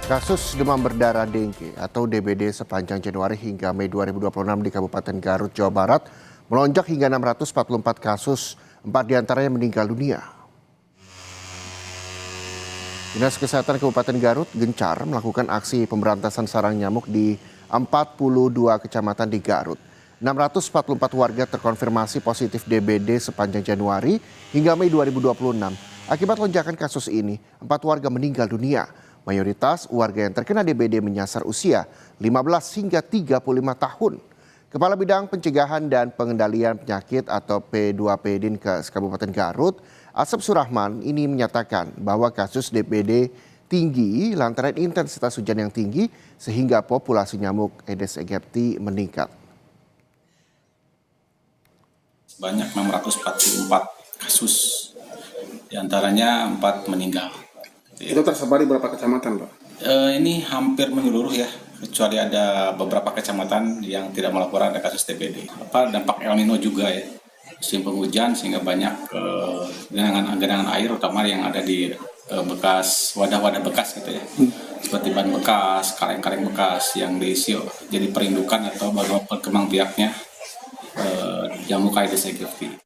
Kasus demam berdarah dengue atau DBD sepanjang Januari hingga Mei 2026 di Kabupaten Garut, Jawa Barat melonjak hingga 644 kasus, 4 diantaranya meninggal dunia. Dinas Kesehatan Kabupaten Garut gencar melakukan aksi pemberantasan sarang nyamuk di 42 kecamatan di Garut. 644 warga terkonfirmasi positif DBD sepanjang Januari hingga Mei 2026. Akibat lonjakan kasus ini, 4 warga meninggal dunia. Mayoritas warga yang terkena DBD menyasar usia 15 hingga 35 tahun. Kepala Bidang Pencegahan dan Pengendalian Penyakit atau P2P Dinkes Kabupaten Garut, Asep Surahman ini menyatakan bahwa kasus DBD tinggi lantaran intensitas hujan yang tinggi sehingga populasi nyamuk Aedes aegypti meningkat. Sebanyak 644 kasus, diantaranya 4 meninggal. Itu tersebar di berapa kecamatan, Pak? Ini hampir menyeluruh ya, kecuali ada beberapa kecamatan yang tidak melaporkan ada kasus DBD. Dampak El Nino juga ya, musim penghujan sehingga banyak genangan air, terutama yang ada di bekas wadah-wadah bekas gitu ya, seperti ban bekas, kaleng-kaleng bekas yang diisi jadi perindukan atau baru berkembang biaknya jamuk Aedes aegypti.